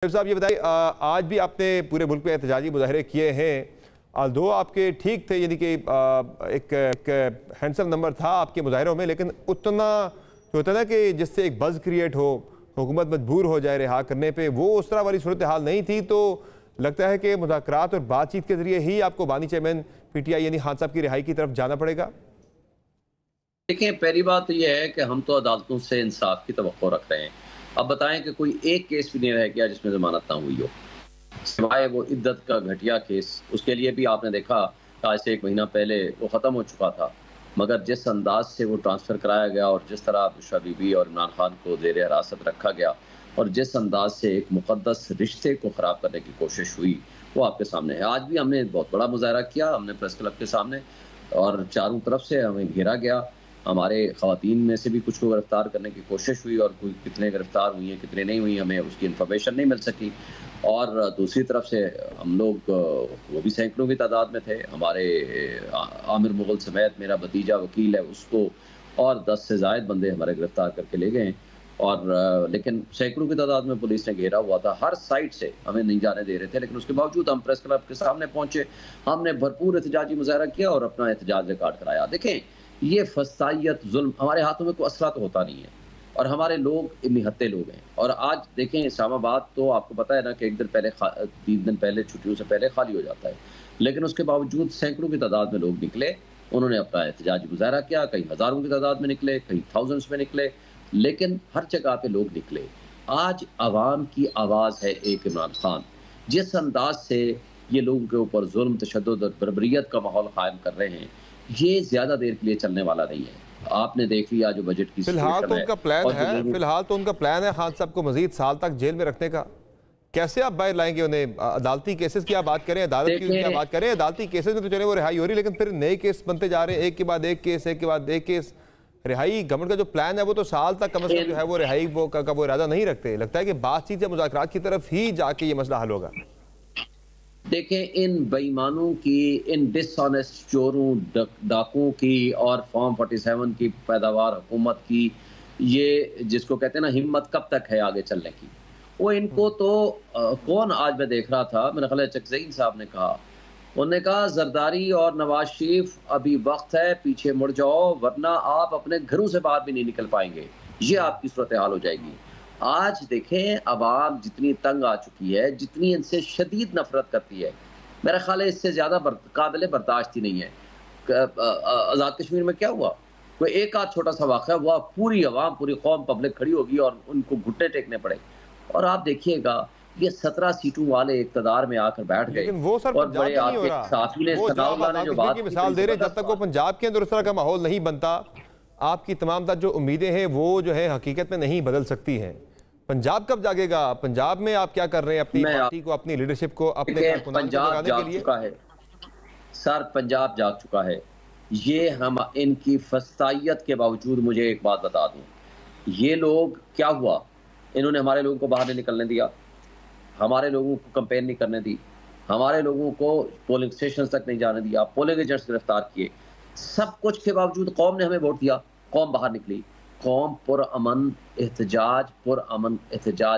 साहब ये बताइए, आज भी आपने पूरे मुल्क में एहतजाजी मुजाहरे किए हैं। दो आपके ठीक थे, यानी कि एक हैंडसम नंबर था आपके मुजाहरों में, लेकिन उतना जो होता है ना कि जिससे एक बज़ क्रिएट हो, हुकूमत मजबूर हो जाए रिहा करने पे, वो उस तरह वाली सूरत हाल नहीं थी। तो लगता है कि मुज़ाकरात और बातचीत के जरिए ही आपको बानी चेयरमैन PTI यानी खान साहब की रिहाई की तरफ जाना पड़ेगा। देखिए, पहली बात तो यह है कि हम तो अदालतों से इंसाफ की तवक्को रख रहे हैं। अब बताएं कि कोई एक केस भी नहीं रह गया जिसमें जमानत ना हुई हो, सिवाय वो इद्दत का घटिया केस। उसके लिए भी आपने देखा आज से 1 महीना पहले वो ख़त्म हो चुका था, मगर जिस अंदाज से वो ट्रांसफ़र कराया गया और जिस तरह बुशरा बीबी और इमरान खान को ज़ेर हिरासत रखा गया और जिस अंदाज से एक मुक़द्दस रिश्ते को ख़राब करने की कोशिश हुई, वो आपके सामने है। आज भी हमने बहुत बड़ा मुज़ाहरा किया, हमने प्रेस क्लब के सामने, और चारों तरफ से हमें घेरा गया। हमारे ख़वातीन में से भी कुछ को गिरफ्तार करने की कोशिश हुई, और कोई कितने गिरफ्तार हुई हैं कितने नहीं हुई, हमें उसकी इन्फॉर्मेशन नहीं मिल सकी। और दूसरी तरफ से हम लोग वो भी सैकड़ों की तादाद में थे। हमारे आमिर मुग़ल समेत मेरा भतीजा वकील है, उसको और 10 से ज़ायद बंदे हमारे गिरफ्तार करके ले गए। और लेकिन सैकड़ों की तादाद में पुलिस ने घेरा हुआ था, हर साइड से हमें नहीं जाने दे रहे थे, लेकिन उसके बावजूद हम प्रेस क्लब के सामने पहुंचे। हमने भरपूर एहतजाजी मुजाहरा किया और अपना एहतजाज रिकॉर्ड कराया। देखें, ये फसाइयत, जुल्म हमारे हाथों में कोई असला तो होता नहीं है, और हमारे लोग निहत्ते लोग हैं। और आज देखें, इस्लामाबाद तो आपको पता है ना कि 3 दिन पहले छुट्टियों से पहले खाली हो जाता है, लेकिन उसके बावजूद सैकड़ों की तादाद में लोग निकले। उन्होंने अपना एहतजाजी मुजाहरा किया, कहीं हज़ारों की तादाद में निकले, कहीं थाउजेंड्स में निकले, लेकिन हर जगह पे लोग निकले। आज आवाम की आवाज़ है एक इमरान खान। जिस अंदाज से ये लोगों के ऊपर जुल्म, तशद्दुद और बर्बरियत का माहौल कायम कर रहे हैं, ये ज्यादा देर के लिए चलने वाला नहीं है। आपने देख लिया जो बजट की फिलहाल तो उनका प्लान है खान साहब को मजीद साल तक जेल में रखने का। कैसे आप बाहर लाएंगे उन्हें? अदालती केसेस की आप बात करें, अदालत की क्या बात करें, अदालती केसेस में तो चले वो रिहाई हो रही, लेकिन फिर नए केस बनते जा रहे हैं, एक के बाद एक केस, एक के बाद एक केस। रिहाई गवर्नमेंट का जो प्लान है वो तो साल तक कम से कम जो है वो रिहाई का वो इरादा नहीं रखते। लगता है कि बातचीत या मुज़ाकरात की तरफ ही जाके ये मसला हल होगा। देखें, इन बेईमानों की, इन डिसऑनेस्ट चोरों, डाकुओं की और फॉर्म 47 की पैदावार हुकूमत की, ये जिसको कहते हैं ना, हिम्मत कब तक है आगे चलने की? वो इनको तो कौन, आज मैं देख रहा था, मेरा ख्याल है चकज़ई साहब ने कहा, उन्होंने कहा जरदारी और नवाज शरीफ अभी वक्त है, पीछे मुड़ जाओ, वरना आप अपने घरों से बाहर भी नहीं निकल पाएंगे, ये आपकी सूरत हाल हो जाएगी। आज देखें, आवाम जितनी तंग आ चुकी है, जितनी इनसे शदीद नफरत करती है, मेरा ख्याल है इससे ज़्यादा काबिल बर्दाश्त ही नहीं है। आज़ाद कश्मीर में क्या हुआ? कोई एक आध छोटा सा वाक़या हुआ, पूरी आवाम, पूरी कौम, पब्लिक खड़ी होगी और उनको घुटने टेकने पड़े। और आप देखिएगा, ये 17 सीटों वाले इक़्तिदार में आकर बैठ गए, वो सर और बड़े आपके साथी ने जो बात की मिसाल दे रहे, जब तक वो पंजाब के अंदर उस तरह का माहौल नहीं बनता, आपकी तमाम जो उम्मीदें हैं वो जो है हकीकत में नहीं बदल सकती हैं। पंजाब कब जागेगा? पंजाब में आप क्या कर रहे हैं अपनी पार्टी को, अपनी लीडरशिप को, अपने पंजाब जाग चुका है सर, पंजाब जाग चुका है। ये हम इनकी फसाइयत के बावजूद, मुझे एक बात बता दूं, ये लोग क्या हुआ, इन्होंने हमारे लोगों को बाहर नहीं निकलने दिया, हमारे लोगों को कैंपेन नहीं करने दी, हमारे लोगों को पोलिंग स्टेशन तक नहीं जाने दिया, पोलिंग एजेंट्स गिरफ्तार किए। सब कुछ के बावजूद कौम ने हमें वोट दिया, कौम बाहर निकली। कौम पुरअमन एहतजाज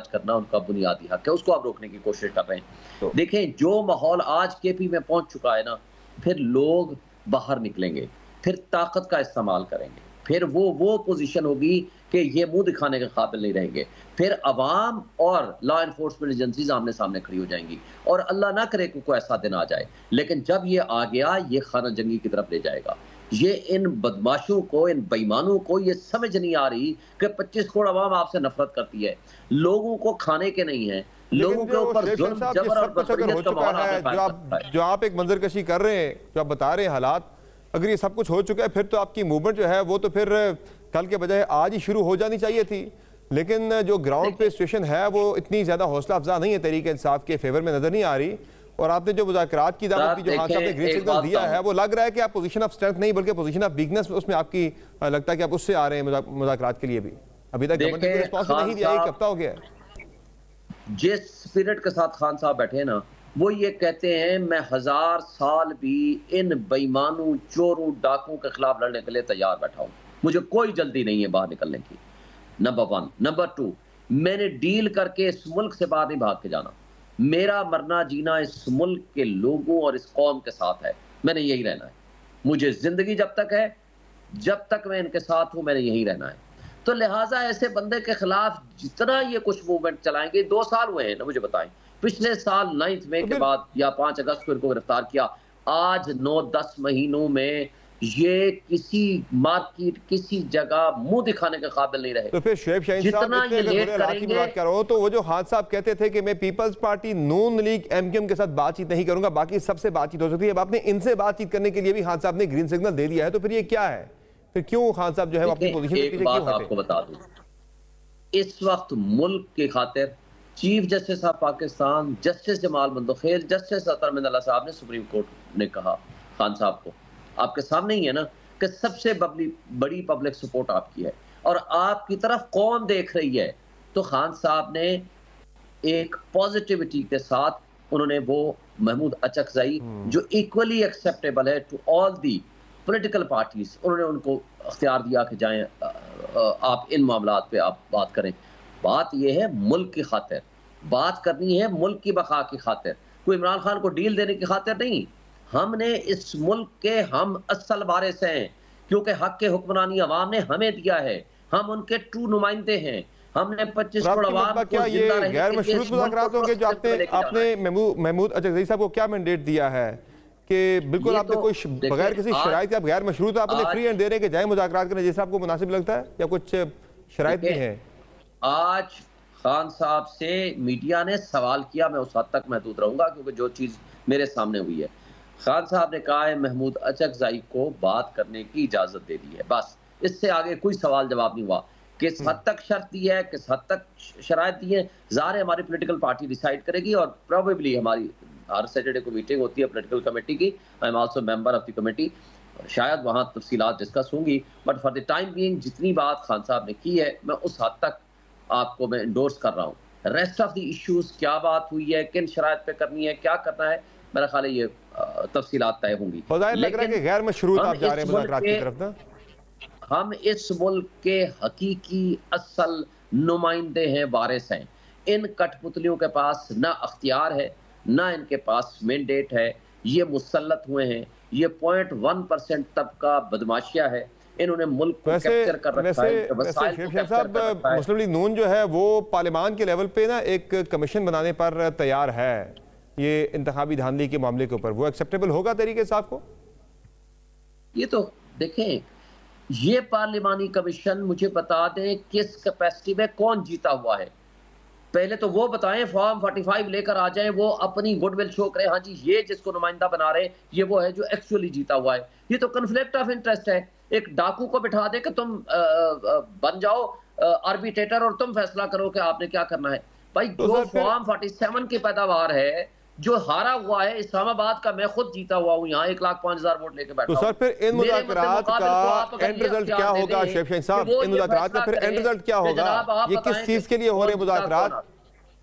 करना उनका बुनियादी हक है, उसको आप रोकने की कोशिश कर रहे हैं। देखें, जो माहौल आज KP में पहुंच चुका है ना, फिर लोग बाहर निकलेंगे, फिर ताकत का इस्तेमाल करेंगे, फिर वो पोजीशन होगी कि ये मुंह दिखाने के काबिल नहीं रहेंगे। फिर अवाम और लॉ एनफोर्समेंट एजेंसीज आमने सामने खड़ी हो जाएंगी, और अल्लाह ना करे कि कोई ऐसा दिन आ जाए, लेकिन जब ये आ गया, ये खाना जंगी की तरफ ले जाएगा। ये इन बदमाशों को, इन बेईमानों को ये समझ नहीं आ रही कि 25 करोड़ अवाम आपसे नफरत करती है, लोगों को खाने के नहीं है, लोगों के ऊपर जुल्म, जबर और बदतमीजी का माहौल। जो आप एक मंजरकशी कर रहे हैं, जो आप बता रहे हैं हालात, अगर ये सब कुछ हो चुका है, फिर तो आपकी मूवमेंट जो है वो तो फिर कल के बजाय आज ही शुरू हो जानी चाहिए थी। लेकिन जो ग्राउंड पे सिचुएशन है वो इतनी ज्यादा हौसला अफजा नहीं है, तहरीक इंसाफ के फेवर में नजर नहीं आ रही। और आपने जो मुज़ाकरात की दावत की, जो खान साहब ने ग्रीन सिग्नल दिया है, वो लग रहा है कि आप पोजीशन ऑफ स्ट्रेंथ नहीं बल्कि पोजीशन ऑफ वीकनेस, उसमें आपकी लगता है कि आप उससे आ रहे हैं मुज़ाकरात के लिए भी। अभी तक गवर्नमेंट ने रिस्पॉन्स नहीं दिया, एक हफ्ता हो गया है। जिस स्पिरिट के साथ खान साहब बैठे हैं ना, वो ये कहते हैं, मैं 1000 साल भी इन बेईमानों, चोरों, डाकुओं के खिलाफ लड़ने के लिए तैयार बैठा हूं, मुझे कोई जल्दी नहीं है बाहर निकलने की। नंबर 1। नंबर 2, मैंने डील करके इस मुल्क से बाहर नहीं भाग के जाना। मेरा मरना जीना इस मुल्क के लोगों और इस कौम के साथ है, मैंने यही रहना है। मुझे जिंदगी जब तक है, जब तक मैं इनके साथ हूं, मैंने यही रहना है। तो लिहाजा ऐसे बंदे के खिलाफ जितना ये कुछ मूवमेंट चलाएंगे, 2 साल हुए हैं ना, मुझे बताएं, पिछले साल 9 मई के बाद या 5 अगस्त को इनको गिरफ्तार किया, आज 9-10 महीनों में ये किसी मार्केट किसी जगह मुंह दिखाने के काबिल नहीं रहे। तो फिर शुएब शाहीन साहब इतने अगर बुरे हालात की बात कर रहा हूं, तो वो जो खान साहब कहते थे कि मैं पीपल्स पार्टी, नून लीग, एमक्यूएम के साथ बातचीत नहीं करूंगा, बाकी सबसे बातचीत हो सकती है। अब आपने इनसे बातचीत करने के लिए भी खान साहब ने ग्रीन सिग्नल दे दिया है, तो फिर ये क्या है? फिर क्यों खान साहब जो है अपनी पोजीशन एक बात आपको बता दूं, इस वक्त मुल्क की खातिर chief justice of Pakistan justice Jamal Mandokhel, justice Athar Minallah साहब ने सुप्रीम कोर्ट ने कहा खान साहब को, आपके सामने ही है ना, कि सबसे बड़ी पब्लिक सपोर्ट आपकी है और आपकी तरफ कौन देख रही है। तो खान साहब ने एक पॉजिटिविटी के साथ उन्होंने वो महमूद अचकज़ई जो इक्वली एक्सेप्टेबल है to all the political parties, उन्होंने उनको अख्तियार दिया कि जाएं आप इन मामलात पे आप बात करें। बात यह है मुल्क की खातिर बात करनी है, मुल्क की बका की खातिर, कोई इमरान खान को डील देने की खातिर नहीं। हमने इस मुल्क के हम असल वारिस हैं, क्योंकि हक के हुक्मरानी अवाम ने हमें दिया है, हम उनके ट्रू नुमाइंदे हैं। हमने 25 करोड़ अवाम को जिंदा रहने गैर मशरूत मुज़ाकरात होंगे जो आपने महमूद अचकज़ई साहब को क्या मैंडेट दिया है कि बिल्कुल आपने कोई बगैर किसी शराइत या बगैर मशरूत आपने फ्री एंड दे रहे हैं कि जाए मुज़ाकरात करने, जैसे आपको मुनासिब लगता है, या कुछ शराइत भी है? आज खान साहब से मीडिया ने सवाल किया, मैं उस हद तक महदूद रहूंगा क्योंकि जो चीज मेरे सामने हुई है, खान साहब ने कहा है महमूद अचकज़ई को बात करने की इजाजत दे दी है, बस इससे आगे कोई सवाल जवाब नहीं हुआ। किस हद तक शर्त दी है, किस हद तक शराइत दी है, ज़ाहिर है हमारी पॉलिटिकल पार्टी डिसाइड करेगी और प्रोबेबली हमारी हर सैटरडे को मीटिंग होती है पॉलिटिकल कमेटी की, I am also member of the committee, शायद वहाँ तफसीलात डिस्कस होंगी। But for the time being जितनी बात खान साहब ने की है, मैं उस हद तक आपको मैं इंडोर्स कर रहा हूँ। रेस्ट ऑफ द इश्यूज, क्या बात हुई है, किन शराइत पे करनी है, क्या करना है, मेरा ख्याल है ये तफसीलात तय होंगी। लग रहा है कि गैर मशरूत आप जा रहे हैं मुज़ाकरात की तरफ ना? हम इस मुल्क के हकीकी असल नुमाइंदे हैं, वारिस हैं। इन कठपुतलियों के पास ना अख्तियार है, ना इनके पास मैंडेट है, ये मुसल्लत हुए हैं, ये 0.1% तबका बदमाशिया है, इन्होंने मुल्क को कैप्चर कर रखा है। मुस्लिम लीग नून जो है वो पार्लियामान के लेवल पे ना एक कमीशन बनाने पर तैयार है ये इंतखाबी धांधली के मामले के ऊपर, वो एक्सेप्टेबल होगा तरीके से आपको? ये तो देखें, ये पार्लियामानी कमीशन मुझे बता दें किस कैपेसिटी में कौन जीता हुआ है, पहले तो वो बताएं, फॉर्म 45 लेकर आ जाएं, वो अपनी गुडविल शो करें, हाँ जी ये जिसको नुमाइंदा बना रहे ये वो है जो एक्चुअली जीता हुआ है। ये तो कन्फ्लिक्ट ऑफ इंटरेस्ट है। एक डाकू को बिठा दे कि तुम बन जाओ आर्बिट्रेटर और तुम फैसला करो कि आपने क्या करना है। भाई तो जो फॉर्म 47 की पैदावार है, जो हारा हुआ है इस्लामाबाद का, मैं खुद जीता हुआ हूँ यहाँ, 1,05,000 वोट लेके बैठा। तो सर फिर इन मुज़ाकरात का एंड रिजल्ट क्या होगा शुएब शाहीन साहब? इन मुज़ाकरात का फिर एंड रिजल्ट क्या होगा? ये किस चीज के लिए हो रहे हैं मुज़ाकरात?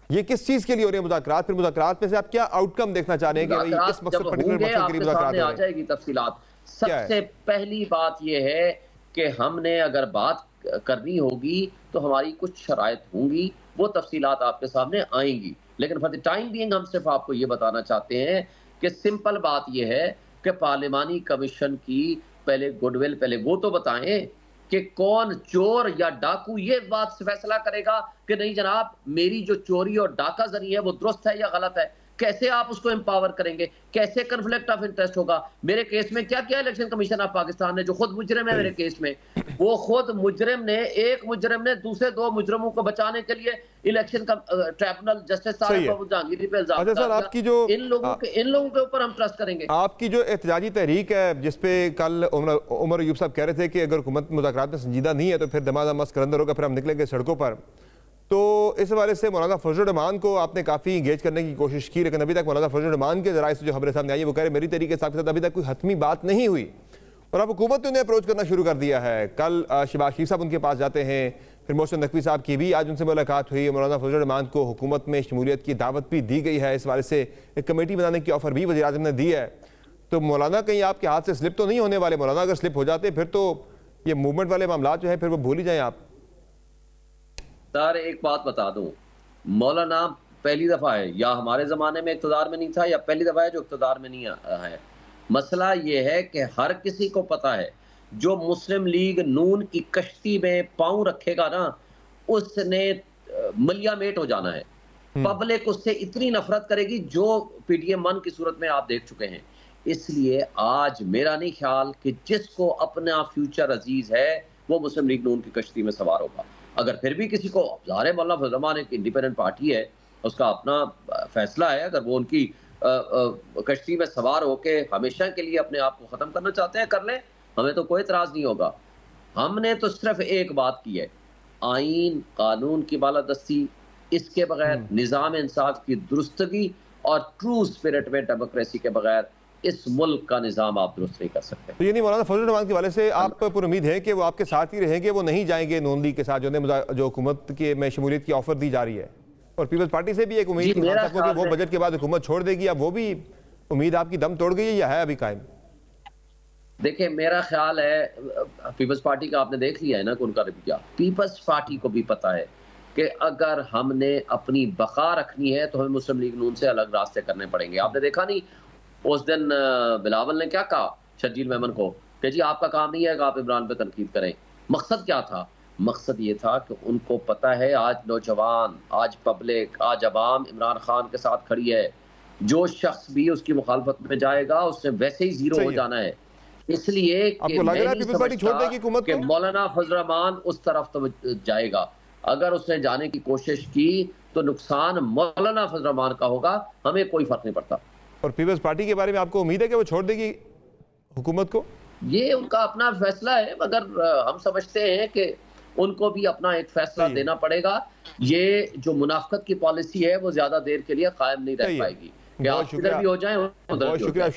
ये किस चीज के लिए हो रहे हैं मुज़ाकरात? फिर मुज़ाकरात में से आप क्या आउटकम देखना चाह रहे हैं कि भाई किस मकसद पर्टिकुलर मकसद के लिए मुज़ाकरात हो रहे हैं? आ जाएगी तफसीलात। सबसे पहली बात ये है कि हमने अगर बात करनी होगी तो हमारी कुछ शराइत होंगी, वो तफसीलात आपके सामने आएंगी। लेकिन फॉर द टाइम बीइंग हम सिर्फ आपको ये बताना चाहते हैं कि सिंपल बात ये है कि पार्लियामानी कमीशन की पहले गुडविल, पहले वो तो बताएं कि कौन चोर या डाकू, ये बात से फैसला करेगा कि नहीं जनाब मेरी जो चोरी और डाका जरिए है वो दुरुस्त है या गलत है। कैसे आप उसको एम्पावर करेंगे, कैसे कन्फ्लिक्ट ऑफ इंटरेस्ट होगा? मेरे केस में क्या किया इलेक्शन कमीशन ऑफ पाकिस्तान ने, जो खुद मुजरिम है मेरे केस में, वो खुद मुजरिम ने, एक मुजरिम ने दूसरे 2 मुजरिमों को बचाने के लिए इलेक्शन का ट्रिब्यूनल जस्टिस जहांगीर पे इल्जाम लगाया। इन लोगों के ऊपर हम ट्रस्ट करेंगे। आपकी जो एहतजाजी तहरीक है जिसपे कल उमर अयूब साहब कह रहे थे कि अगर हुकूमत मुज़ाकरात में संजीदा नहीं है तो फिर दमादम मस्त करंदर होगा, फिर हम निकलेंगे सड़कों पर, तो इस हवाले से मौलाना फजलुर रहमान को आपने काफ़ी इंगेज करने की कोशिश की, लेकिन अभी तक मौलाना फजलुर रहमान के ज़राए से जो खबरें सामने आई है वो कह रहे मेरी तरीके के साथ अभी तक कोई हतमी बात नहीं हुई और अब हुकूमत ने उन्हें अप्रोच करना शुरू कर दिया है। कल शहबाज शरीफ साहब उनके पास जाते हैं, फिर मोहसिन नकवी साहब की भी आज उनसे मुलाकात हुई। मौलाना फजलुर रहमान को हुकूमत में शमूलियत की दावत भी दी गई है, इस हवाले से एक कमेटी बनाने की ऑफर भी वज़ीर-ए-आज़म ने दी है। तो मौलाना कहीं आपके हाथ से स्लिप तो नहीं होने वाले? मौलाना अगर स्लिप हो जाते फिर तो ये मूवमेंट वाले मामला जो है फिर वो भूल ही जाएँ आप। सर एक बात बता दूं, मौलाना पहली दफा है या हमारे जमाने में इक़्तिदार में नहीं था या पहली दफा है जो इक़्तिदार में नहीं है। मसला ये है कि हर किसी को पता है जो मुस्लिम लीग नून की कश्ती में पांव रखेगा ना, उसने मलियामेट हो जाना है। पब्लिक उससे इतनी नफरत करेगी जो पीटीएम 1 की सूरत में आप देख चुके हैं। इसलिए आज मेरा नहीं ख्याल कि जिसको अपना फ्यूचर अजीज है वो मुस्लिम लीग नून की कश्ती में सवार होगा। अगर फिर भी किसी को, ज़ाहिर है मौलाना फजल रहमान एक इंडिपेंडेंट पार्टी है, उसका अपना फैसला है, अगर वो उनकी कश्ती में सवार होके हमेशा के लिए अपने आप को ख़त्म करना चाहते हैं कर लें, हमें तो कोई एतराज़ नहीं होगा। हमने तो सिर्फ एक बात की है, आईन कानून की बालादस्ती, इसके बगैर निज़ाम इंसाफ की दुरुस्तगी और ट्रू स्पिरिट में डेमोक्रेसी के बगैर इस मुल्क का निज़ाम आप दुरुस्त नहीं कर सकते। तो ये नहीं मौलाना फजल रहमान के वाले से आप पर उम्मीद है कि वो आपके साथ ही रहेंगे, वो नहीं जाएंगे नून लीग के साथ जो हुकूमत के में शमूलियत की ऑफर दी जा रही है? और पीपल्स पार्टी से भी एक उम्मीद थी कि वो बजट के बाद हुकूमत छोड़ देगी, अब वो भी उम्मीद आपकी दम तोड़ गई है या है अभी कायम? देखिए मेरा ख्याल है पीपल्स पार्टी का आपने देख लिया है ना कि उनका रवैया, पीपल्स पार्टी को भी पता है कि अगर हमने अपनी बका रखनी है तो हमें मुस्लिम लीग नून से अलग रास्ते करने पड़ेंगे। आपने देखा नहीं उस दिन बिलावल ने क्या कहा शर्जील मेमन को कि जी आपका काम नहीं है कि आप इमरान पे तनकीद करें। मकसद क्या था? मकसद ये था कि उनको पता है आज नौजवान, आज पब्लिक, आज अवाम इमरान खान के साथ खड़ी है। जो शख्स भी उसकी मुखालफत में जाएगा उसने वैसे ही जीरो हो जाना है। इसलिए कि मौलाना फजल रहमान उस तरफ तो जाएगा। अगर उसने जाने की कोशिश की तो नुकसान मौलाना फजल रहमान का होगा, हमें कोई फर्क नहीं पड़ता। और पीपल्स पार्टी के बारे में आपको उम्मीद है कि वो छोड़ देगी हुकूमत को? ये उनका अपना फैसला है, मगर हम समझते हैं कि उनको भी अपना एक फैसला देना पड़ेगा। ये जो मुनाफकत की पॉलिसी है वो ज्यादा देर के लिए कायम नहीं रह पाएगी। कि आप इधर भी हो जाएं, उधर भी हो जाएं।